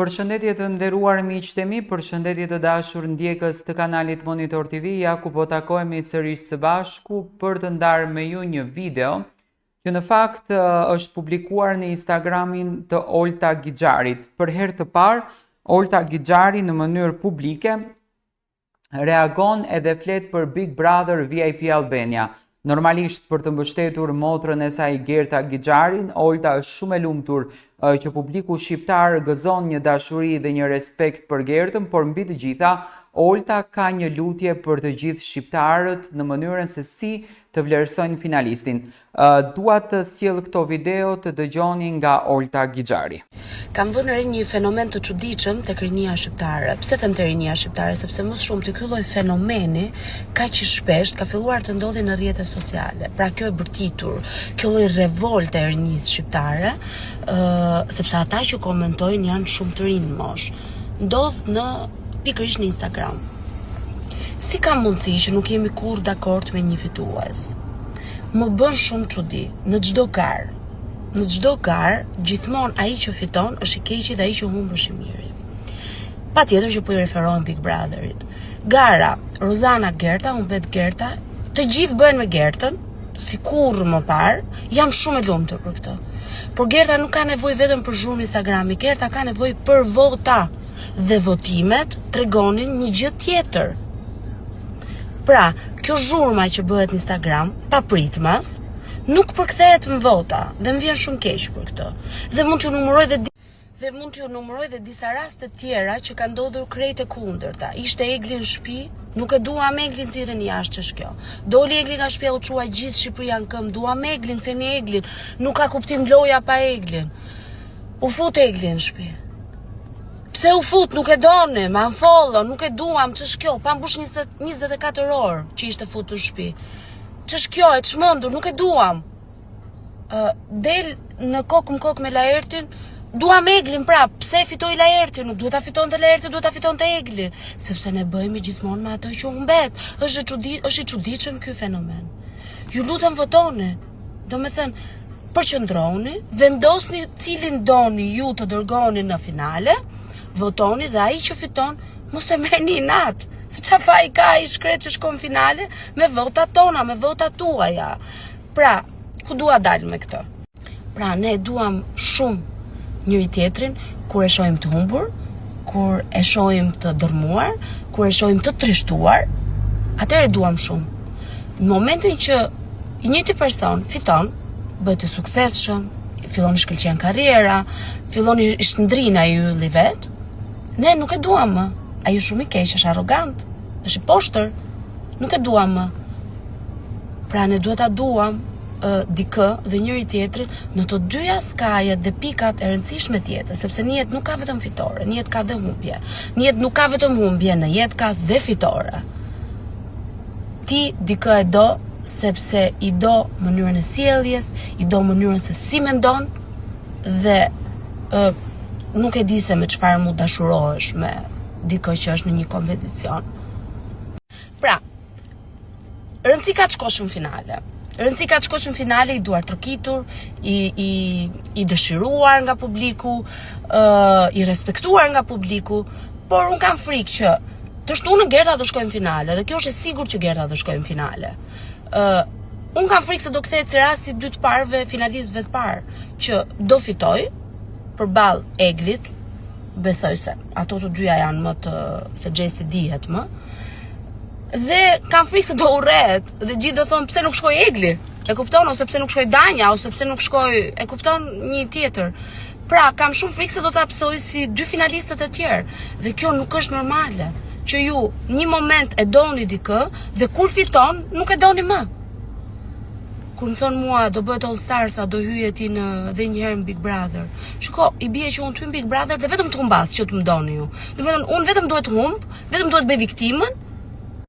Përshëndetje të nderuar miqtë e mi, përshëndetje të dashur ndjekës të kanalit Monitor TV. Ja ku po takohemi sërish së bashku për të ndarë me ju një video që në fakt është publikuar në Instagramin të Olta Gixharit. Për herë të parë, Olta Gixhari në mënyrë publike reagon edhe flet për Big Brother VIP Albania. Normalisht për të mbështetur motrën e saj Gerta Gixharin, Olta është shumë e lumtur që publiku shqiptar gëzon një dashuri dhe një respekt për Gertën, por mbi të gjitha, Olta ka një lutje për të gjithë shqiptarët në mënyrën se si të vlerësojnë finalistin. Dua të sjell këto video të dëgjoni nga Olta Gixhari. Kam vënë re një fenomen të çuditshëm tek rinia shqiptare. Pse them te rinia shqiptare? Sepse më shumë të ky lloj fenomeni kaq i shpesht ka filluar të ndodhi në rrjetet sociale. Pra kjo e bërtitur, kjo lloj revolte e rinisë shqiptare, sepse ata që komentojnë janë shumë të rinë mosh. Ndodh në pikërisht në Instagram. Si ka mundësi që nuk jemi kurrë dakord me një fitues? Më bën shumë çudi në çdo garë. Në çdo garë, gjithmonë ai që fiton është i keqi dhe ai që humb është i miri. Patjetër që po i referohen Big Brotherit. Gara Rozana Gerta, humbet Gerta, të gjithë bëhen me Gertën, si kurrë më parë, jam shumë e lumtur për këtë. Por Gerta nuk ka nevojë vetëm për zhurmë Instagrami, Gerta ka nevojë për vota. Dhe votimet tregonin një gjë tjetër. Pra, kjo zhurma që bëhet në Instagram, papritmas, nuk përkthehet në vota dhe më vjen shumë keq për këtë. Dhe mund t'ju numëroj dhe disa raste tjera që ka ndodhur krejt e kundërta. Ishte Egli në shtëpi, nuk e duam Eglin nxirren jashtë ç'është kjo. Doli Egli nga shtëpia, u çua gjithë Shqipëria në këmbë, duam Eglin, ktheni Eglin. Nuk ka kuptim loja pa Eglin. U fut Egli në shtëpi. Pse u fut, nuk e doni, ma unfollow, nuk e duam, ç'është kjo, pa mbush 24 orë që ishte futur në shtëpi. Ç'është kjo, e çmendur, nuk e duam. Del në kokë me Laertin, duam Eglin prap, pse fitoi Laerti, nuk duhet ta fitonte Laerti, duhet ta fitonte Egli, sepse ne bëhemi gjithmonë me ato që humbet. Është i çuditshëm ky fenomen. Ju lutem votoni. Domethënë, përqendroni, vendosni cilin doni ju të dërgoni në finale. Votoni dhe ai që fiton mos e merrni inat. Se çfarë faj ka ai shkret që shkon në finale me votat tona, me votat tuaja. Pra, ku dua dal me këtë? Pra, ne duam shumë njëri tjetrin kur e shohim të humbur, kur e shohim të dërmuar, kur e shohim të trishtuar, atëherë duam shumë. Në momentin që i njëjti person fiton, bëhet i suksesshëm, fillon të shkëlqen karriera, fillon i shndrin ai ylli vet, ne nuk e duam më. Ai është shumë i keq, është arrogant, është i poshtër. Nuk e duam më. Pra ne duhet ta duam dikë dhe njëri tjetrin në të dyja skajet dhe pikat e rëndësishme të jetës, sepse në jetë nuk ka vetëm fitore, në jetë ka dhe humbje. Në jetë nuk ka vetëm humbje, në jetë ka dhe fitore. Ti dikë e do sepse i do mënyrën e sjelljes, i do mënyrën se si mendon dhe nuk e di se me çfarë mund dashurohesh me dikë që është në një kompeticion. Pra, rëndësi ka të shkosh në finale. Rëndësi ka të shkosh në finale i duar trokitur, i dëshiruar nga publiku, i respektuar nga publiku, por unë kam frikë që të shtunë Gerta do shkojnë në finale, dhe kjo është e sigurt që Gerta do shkojnë në finale. Unë kam frikë se do kthehet si rasti 2 të parëve finalistëve të parë, që do fitoj përballë Eglit, besoj se ato të dyja janë më të se gjesti dihet më. Dhe kam frikë se do urret dhe gjithë do thonë pse nuk shkoi Egli. E kupton, ose pse nuk shkoi Danja, ose pse nuk shkoi, e kupton, një tjetër. Pra, kam shumë frikë se do ta psoj si 2 finalistët e tjerë. Dhe kjo nuk është normale. Që ju një moment e doni dikë dhe kur fiton nuk e doni më. Kur më thonë mua do bëhet All Star sa do hyje ti në dhe një herë në Big Brother. Shiko, i bie që unë ty në Big Brother dhe vetëm të humbas që të më doni ju. Domethënë unë vetëm duhet humb, vetëm duhet bëj viktimën